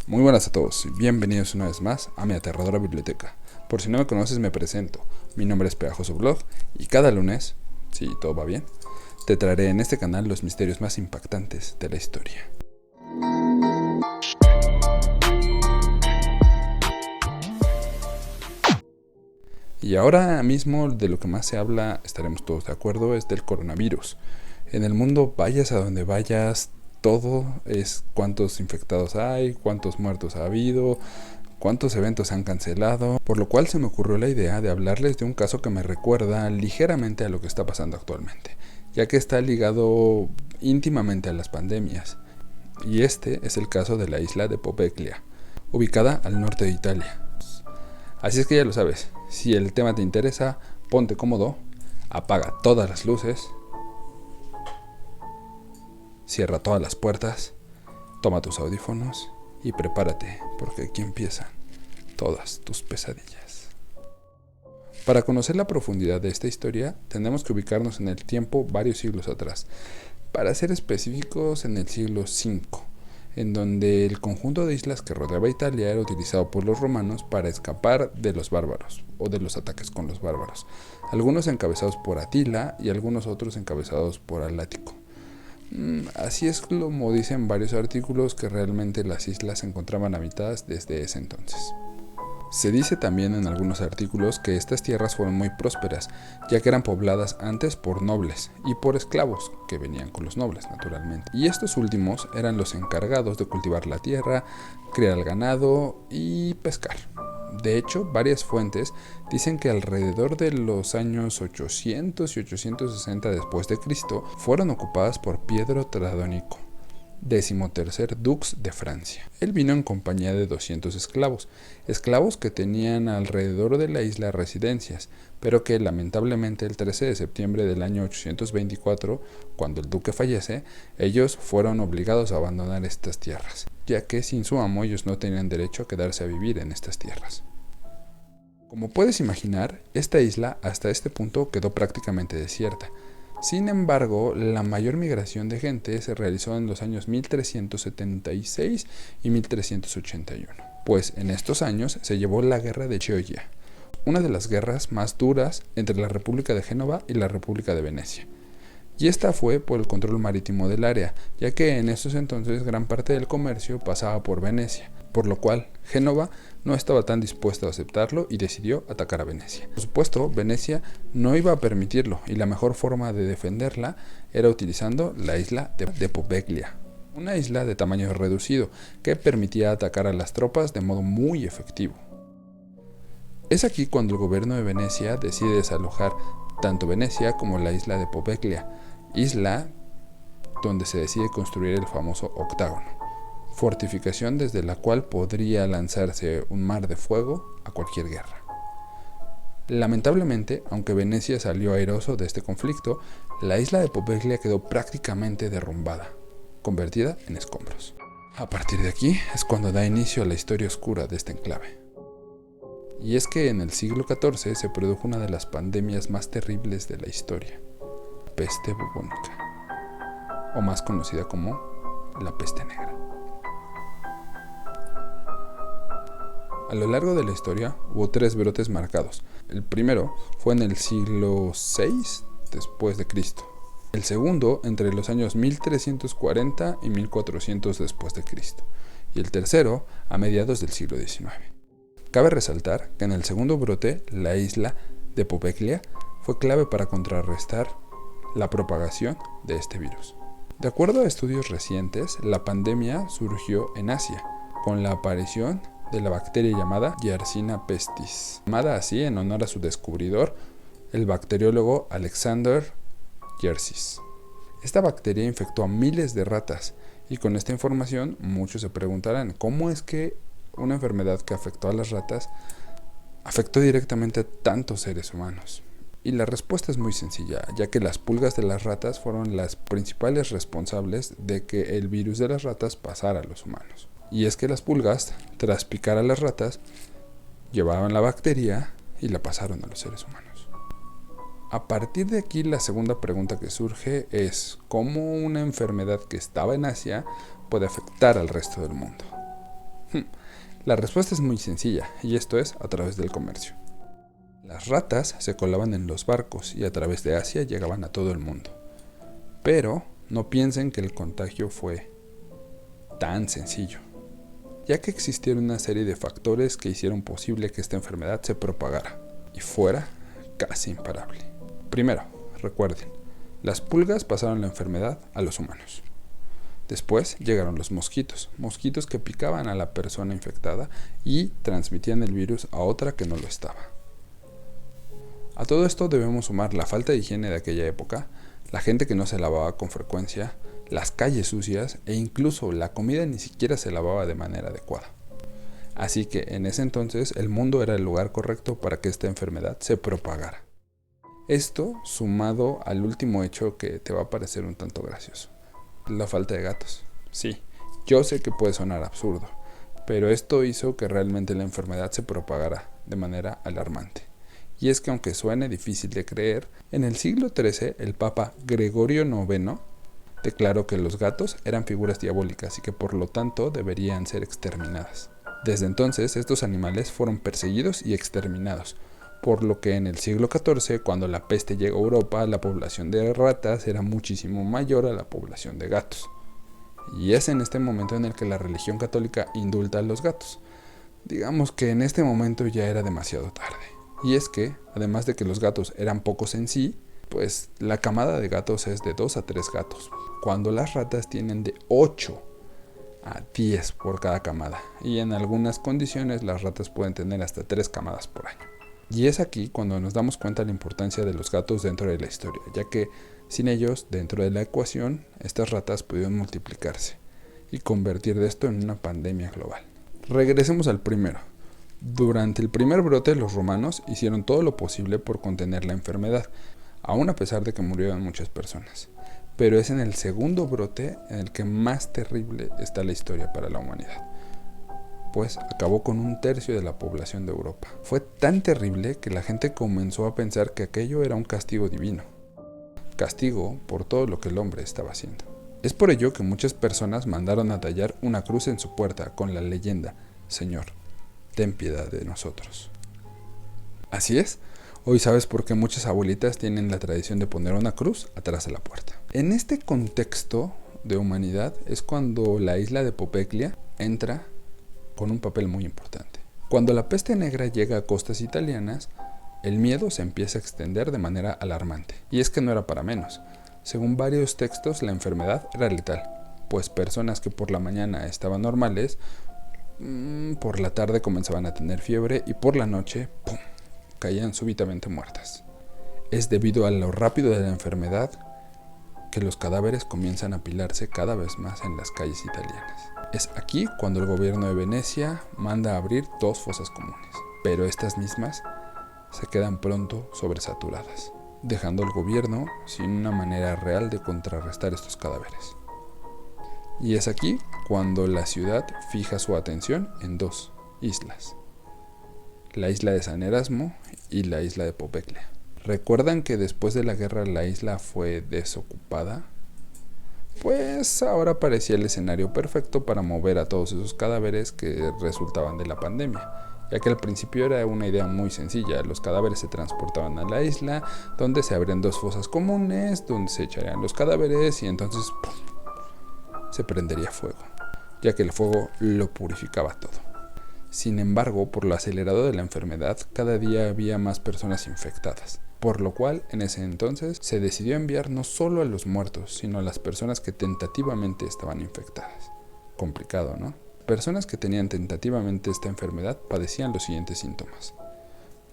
Muy buenas a todos y bienvenidos una vez más a mi aterradora biblioteca. Por si no me conoces me presento, mi nombre es Pegajoso Blog y cada lunes, si todo va bien, te traeré en este canal los misterios más impactantes de la historia. Y ahora mismo de lo que más se habla, estaremos todos de acuerdo, es del coronavirus. En el mundo, vayas a donde vayas, todo es cuántos infectados hay, cuántos muertos ha habido, cuántos eventos se han cancelado, por lo cual se me ocurrió la idea de hablarles de un caso que me recuerda ligeramente a lo que está pasando actualmente, ya que está ligado íntimamente a las pandemias. Y este es el caso de la isla de Poveglia, ubicada al norte de Italia. Así es que ya lo sabes, si el tema te interesa, ponte cómodo, apaga todas las luces, cierra todas las puertas, toma tus audífonos y prepárate, porque aquí empiezan todas tus pesadillas. Para conocer la profundidad de esta historia, tenemos que ubicarnos en el tiempo varios siglos atrás, para ser específicos en el siglo V, en donde el conjunto de islas que rodeaba Italia era utilizado por los romanos para escapar de los bárbaros, o de los ataques con los bárbaros, algunos encabezados por Atila y algunos otros encabezados por Alático. Así es como dicen varios artículos que realmente las islas se encontraban habitadas desde ese entonces. Se dice también en algunos artículos que estas tierras fueron muy prósperas, ya que eran pobladas antes por nobles y por esclavos, que venían con los nobles naturalmente. Y estos últimos eran los encargados de cultivar la tierra, criar el ganado y pescar. De hecho, varias fuentes dicen que alrededor de los años 800 y 860 después de Cristo fueron ocupadas por Pietro Tradonico, 13º dux de Francia. Él vino en compañía de 200 esclavos que tenían alrededor de la isla residencias, pero que lamentablemente el 13 de septiembre del año 824, cuando el duque fallece, ellos fueron obligados a abandonar estas tierras, ya que sin su amo ellos no tenían derecho a quedarse a vivir en estas tierras. Como puedes imaginar, esta isla hasta este punto quedó prácticamente desierta. Sin embargo, la mayor migración de gente se realizó en los años 1376 y 1381, pues en estos años se llevó la guerra de Chioggia, una de las guerras más duras entre la República de Génova y la República de Venecia. Y esta fue por el control marítimo del área, ya que en esos entonces gran parte del comercio pasaba por Venecia, por lo cual Génova no estaba tan dispuesto a aceptarlo y decidió atacar a Venecia. Por supuesto, Venecia no iba a permitirlo y la mejor forma de defenderla era utilizando la isla de Poveglia, una isla de tamaño reducido que permitía atacar a las tropas de modo muy efectivo. Es aquí cuando el gobierno de Venecia decide desalojar tanto Venecia como la isla de Poveglia, isla donde se decide construir el famoso octágono, fortificación desde la cual podría lanzarse un mar de fuego a cualquier guerra. Lamentablemente, aunque Venecia salió airoso de este conflicto, la isla de Poveglia quedó prácticamente derrumbada, convertida en escombros. A partir de aquí es cuando da inicio a la historia oscura de este enclave. Y es que en el siglo XIV se produjo una de las pandemias más terribles de la historia, la peste bubónica, o más conocida como la peste negra. A lo largo de la historia hubo 3 brotes marcados. El primero fue en el siglo VI después de Cristo. El segundo entre los años 1340 y 1400 después de Cristo. Y el tercero a mediados del siglo XIX. Cabe resaltar que en el segundo brote, la isla de Poveglia fue clave para contrarrestar la propagación de este virus. De acuerdo a estudios recientes, la pandemia surgió en Asia, con la aparición de la bacteria llamada Yersinia pestis, llamada así en honor a su descubridor, el bacteriólogo Alexander Yersis. Esta bacteria infectó a miles de ratas, y con esta información muchos se preguntarán cómo es que una enfermedad que afectó a las ratas afectó directamente a tantos seres humanos. Y la respuesta es muy sencilla, ya que las pulgas de las ratas fueron las principales responsables de que el virus de las ratas pasara a los humanos. Y es que las pulgas, tras picar a las ratas, llevaban la bacteria y la pasaron a los seres humanos. A partir de aquí, la segunda pregunta que surge es ¿cómo una enfermedad que estaba en Asia puede afectar al resto del mundo? La respuesta es muy sencilla, y esto es a través del comercio. Las ratas se colaban en los barcos y a través de Asia llegaban a todo el mundo. Pero no piensen que el contagio fue tan sencillo, ya que existieron una serie de factores que hicieron posible que esta enfermedad se propagara y fuera casi imparable. Primero, recuerden, las pulgas pasaron la enfermedad a los humanos. Después llegaron los mosquitos que picaban a la persona infectada y transmitían el virus a otra que no lo estaba. A todo esto debemos sumar la falta de higiene de aquella época, la gente que no se lavaba con frecuencia, las calles sucias e incluso la comida ni siquiera se lavaba de manera adecuada. Así que en ese entonces el mundo era el lugar correcto para que esta enfermedad se propagara. Esto sumado al último hecho que te va a parecer un tanto gracioso, la falta de gatos. Sí, yo sé que puede sonar absurdo, pero esto hizo que realmente la enfermedad se propagara de manera alarmante. Y es que aunque suene difícil de creer, en el siglo XIII el Papa Gregorio IX declaró que los gatos eran figuras diabólicas y que por lo tanto deberían ser exterminadas. Desde entonces estos animales fueron perseguidos y exterminados, por lo que en el siglo XIV, cuando la peste llegó a Europa, la población de ratas era muchísimo mayor a la población de gatos. Y es en este momento en el que la religión católica indulta a los gatos. Digamos que en este momento ya era demasiado tarde. Y es que, además de que los gatos eran pocos en sí, pues la camada de gatos es de 2 a 3 gatos, cuando las ratas tienen de 8 a 10 por cada camada, y en algunas condiciones las ratas pueden tener hasta 3 camadas por año. Y es aquí cuando nos damos cuenta de la importancia de los gatos dentro de la historia, ya que sin ellos, dentro de la ecuación, estas ratas pudieron multiplicarse y convertir esto en una pandemia global. Regresemos al primero. Durante el primer brote, los romanos hicieron todo lo posible por contener la enfermedad, aun a pesar de que murieron muchas personas. Pero es en el segundo brote en el que más terrible está la historia para la humanidad, pues acabó con 1/3 de la población de Europa. Fue tan terrible que la gente comenzó a pensar que aquello era un castigo divino, castigo por todo lo que el hombre estaba haciendo. Es por ello que muchas personas mandaron a tallar una cruz en su puerta con la leyenda: Señor, ten piedad de nosotros. Así es, hoy sabes por qué muchas abuelitas tienen la tradición de poner una cruz atrás de la puerta. En este contexto de humanidad es cuando la isla de Popeclia entra con un papel muy importante. Cuando la peste negra llega a costas italianas, el miedo se empieza a extender de manera alarmante. Y es que no era para menos. Según varios textos, la enfermedad era letal, pues personas que por la mañana estaban normales, por la tarde comenzaban a tener fiebre y por la noche, ¡pum!, caían súbitamente muertas. Es debido a lo rápido de la enfermedad que los cadáveres comienzan a apilarse cada vez más en las calles italianas. Es aquí cuando el gobierno de Venecia manda a abrir 2 fosas comunes, pero estas mismas se quedan pronto sobresaturadas, dejando al gobierno sin una manera real de contrarrestar estos cadáveres. Y es aquí cuando la ciudad fija su atención en 2 islas, la isla de San Erasmo y la isla de Popeclia. ¿Recuerdan que después de la guerra la isla fue desocupada? Pues ahora parecía el escenario perfecto para mover a todos esos cadáveres que resultaban de la pandemia, ya que al principio era una idea muy sencilla. Los cadáveres se transportaban a la isla, donde se abrían 2 fosas comunes, donde se echarían los cadáveres y entonces ¡pum!, se prendería fuego, ya que el fuego lo purificaba todo. Sin embargo, por lo acelerado de la enfermedad, cada día había más personas infectadas, por lo cual en ese entonces se decidió enviar no solo a los muertos, sino a las personas que tentativamente estaban infectadas. Complicado, ¿no? Personas que tenían tentativamente esta enfermedad padecían los siguientes síntomas: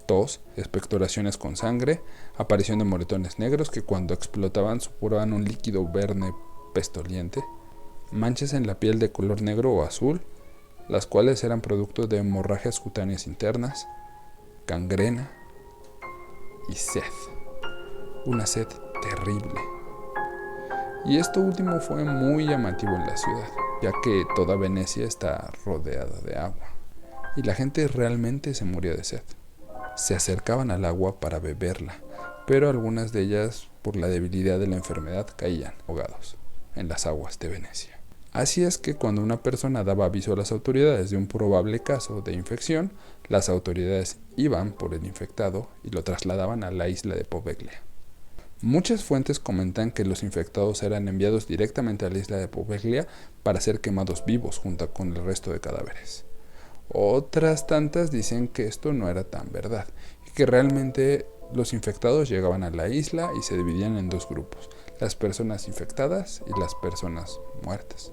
tos, expectoraciones con sangre, aparición de moretones negros que cuando explotaban supuraban un líquido verde pestoliente, manchas en la piel de color negro o azul, las cuales eran producto de hemorragias cutáneas internas, gangrena y sed. Una sed terrible. Y esto último fue muy llamativo en la ciudad, ya que toda Venecia está rodeada de agua, y la gente realmente se moría de sed. Se acercaban al agua para beberla, pero algunas de ellas, por la debilidad de la enfermedad, caían ahogados en las aguas de Venecia. Así es que cuando una persona daba aviso a las autoridades de un probable caso de infección, las autoridades iban por el infectado y lo trasladaban a la isla de Poveglia. Muchas fuentes comentan que los infectados eran enviados directamente a la isla de Poveglia para ser quemados vivos junto con el resto de cadáveres. Otras tantas dicen que esto no era tan verdad y que realmente los infectados llegaban a la isla y se dividían en dos grupos, las personas infectadas y las personas muertas.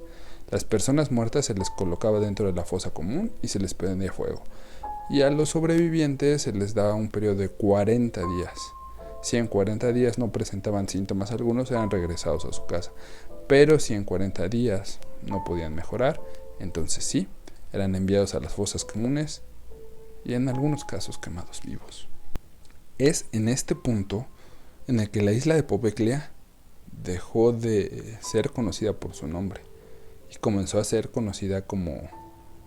Las personas muertas se les colocaba dentro de la fosa común y se les prendía fuego. Y a los sobrevivientes se les daba un periodo de 40 días. Si en 40 días no presentaban síntomas algunos, eran regresados a su casa. Pero si en 40 días no podían mejorar, entonces sí, eran enviados a las fosas comunes y en algunos casos quemados vivos. Es en este punto en el que la isla de Poveglia dejó de ser conocida por su nombre y comenzó a ser conocida como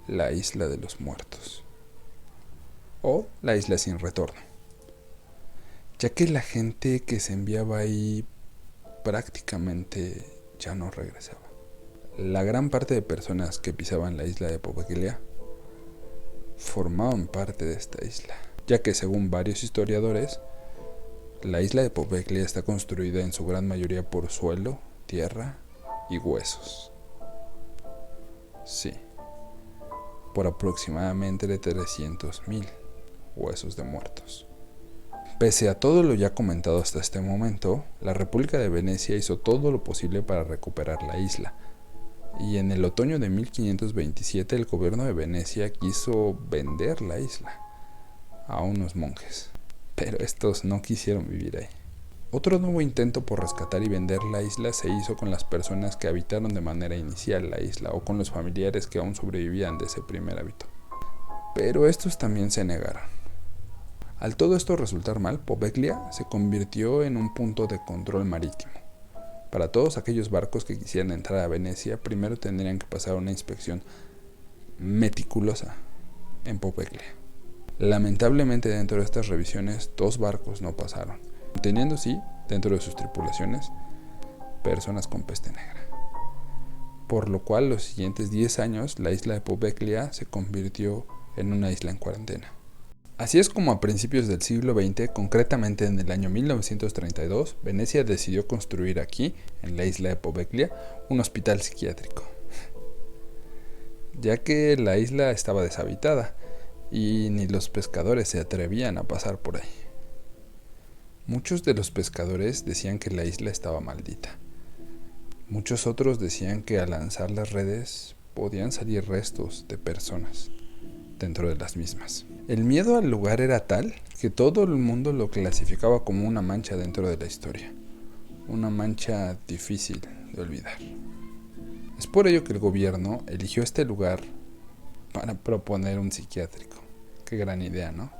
la isla de los muertos o la isla sin retorno, ya que la gente que se enviaba ahí prácticamente ya no regresaba. La gran parte de personas que pisaban la isla de Poveglia formaban parte de esta isla, ya que según varios historiadores, la isla de Poveglia está construida en su gran mayoría por suelo, tierra y huesos. Sí, por aproximadamente de 300,000 huesos de muertos. Pese a todo lo ya comentado hasta este momento, la República de Venecia hizo todo lo posible para recuperar la isla, y en el otoño de 1527 el gobierno de Venecia quiso vender la isla a unos monjes, pero estos no quisieron vivir ahí. Otro nuevo intento por rescatar y vender la isla se hizo con las personas que habitaron de manera inicial la isla o con los familiares que aún sobrevivían de ese primer hábito. Pero estos también se negaron. Al todo esto resultar mal, Poveglia se convirtió en un punto de control marítimo. Para todos aquellos barcos que quisieran entrar a Venecia, primero tendrían que pasar una inspección meticulosa en Poveglia. Lamentablemente dentro de estas revisiones 2 barcos no pasaron, teniendo sí, dentro de sus tripulaciones, personas con peste negra. Por lo cual los siguientes 10 años la isla de Poveglia se convirtió en una isla en cuarentena. Así es como a principios del siglo XX, concretamente en el año 1932, Venecia decidió construir aquí, en la isla de Poveglia, un hospital psiquiátrico, ya que la isla estaba deshabitada y ni los pescadores se atrevían a pasar por ahí. Muchos de los pescadores decían que la isla estaba maldita. Muchos otros decían que al lanzar las redes podían salir restos de personas dentro de las mismas. El miedo al lugar era tal que todo el mundo lo clasificaba como una mancha dentro de la historia, una mancha difícil de olvidar. Es por ello que el gobierno eligió este lugar para proponer un psiquiátrico. Qué gran idea, ¿no?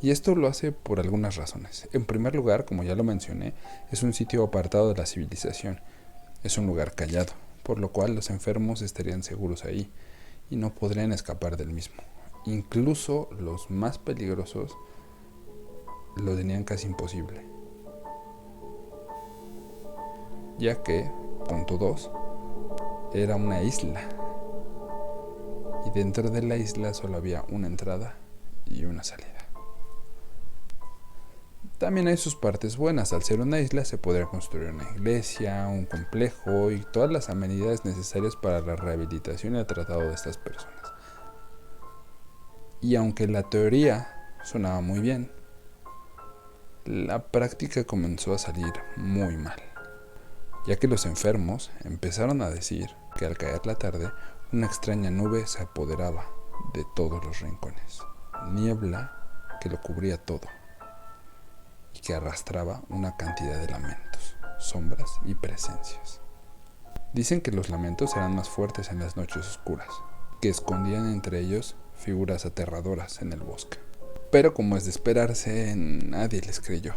Y esto lo hace por algunas razones. En primer lugar, como ya lo mencioné, es un sitio apartado de la civilización. Es un lugar callado, por lo cual los enfermos estarían seguros ahí y no podrían escapar del mismo. Incluso los más peligrosos lo tenían casi imposible, ya que, punto 2, era una isla y dentro de la isla solo había una entrada y una salida. También hay sus partes buenas. Al ser una isla se podría construir una iglesia, un complejo y todas las amenidades necesarias para la rehabilitación y el tratado de estas personas. Y aunque la teoría sonaba muy bien, la práctica comenzó a salir muy mal, ya que los enfermos empezaron a decir que al caer la tarde una extraña nube se apoderaba de todos los rincones, niebla que lo cubría todo y que arrastraba una cantidad de lamentos, sombras y presencias. Dicen que los lamentos eran más fuertes en las noches oscuras, que escondían entre ellos figuras aterradoras en el bosque. Pero como es de esperarse, nadie les creyó,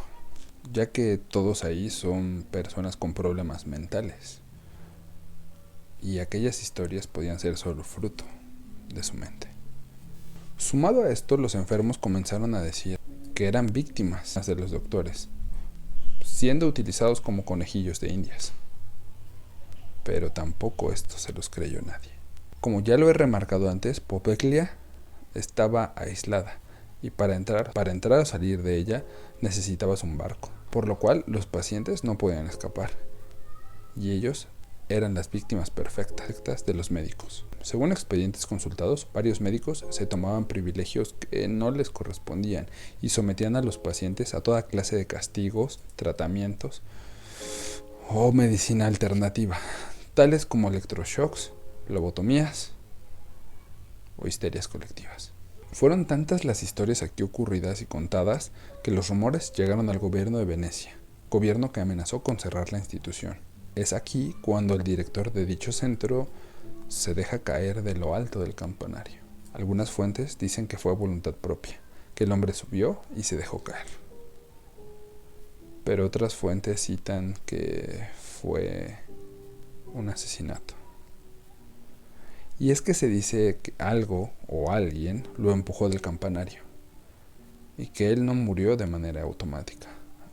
ya que todos ahí son personas con problemas mentales y aquellas historias podían ser solo fruto de su mente. Sumado a esto, los enfermos comenzaron a decir que eran víctimas de los doctores, siendo utilizados como conejillos de indias. pero tampoco esto se los creyó nadie. Como ya lo he remarcado antes, Popeglia estaba aislada y para entrar o salir de ella necesitabas un barco, por lo cual los pacientes no podían escapar y ellos eran las víctimas perfectas de los médicos. Según expedientes consultados, varios médicos se tomaban privilegios que no les correspondían y sometían a los pacientes a toda clase de castigos, tratamientos o medicina alternativa, tales como electroshocks, lobotomías o histerias colectivas. Fueron tantas las historias aquí ocurridas y contadas que los rumores llegaron al gobierno de Venecia, gobierno que amenazó con cerrar la institución. Es aquí cuando el director de dicho centro se deja caer de lo alto del campanario. Algunas fuentes dicen que fue a voluntad propia, que el hombre subió y se dejó caer. Pero otras fuentes citan que fue un asesinato. Y es que se dice que algo o alguien lo empujó del campanario y que él no murió de manera automática,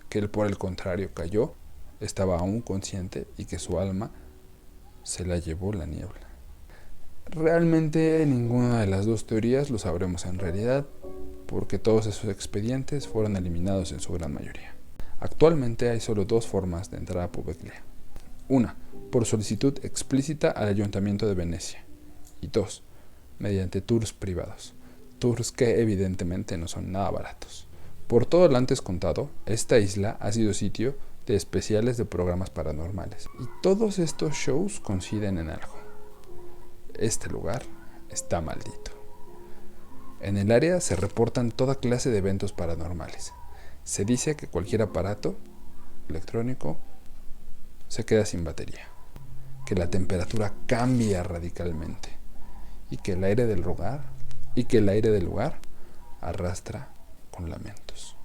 que él por el contrario cayó, estaba aún consciente y que su alma se la llevó la niebla. Realmente ninguna de las dos teorías lo sabremos en realidad, porque todos esos expedientes fueron eliminados en su gran mayoría. Actualmente hay solo dos formas de entrar a Popeglia. Una, por solicitud explícita al Ayuntamiento de Venecia. Y dos, mediante tours privados. Tours que evidentemente no son nada baratos. Por todo lo antes contado, esta isla ha sido sitio de especiales de programas paranormales. Y todos estos shows coinciden en algo. Este lugar está maldito. En el área se reportan toda clase de eventos paranormales. Se dice que cualquier aparato electrónico se queda sin batería, que la temperatura cambia radicalmente y que el aire del lugar arrastra con lamentos.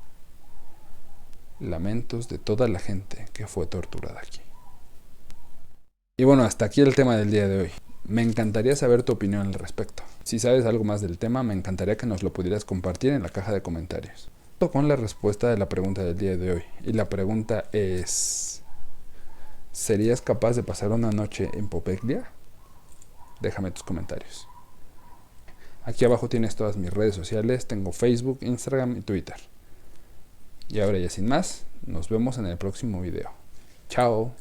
Lamentos de toda la gente que fue torturada aquí. Y bueno, hasta aquí el tema del día de hoy. Me encantaría saber tu opinión al respecto. Si sabes algo más del tema, me encantaría que nos lo pudieras compartir en la caja de comentarios. Con la respuesta de la pregunta del día de hoy. Y la pregunta es: ¿serías capaz de pasar una noche en Popeglia? Déjame tus comentarios. Aquí abajo tienes todas mis redes sociales. Tengo Facebook, Instagram y Twitter. Y ahora ya sin más, nos vemos en el próximo video. Chao.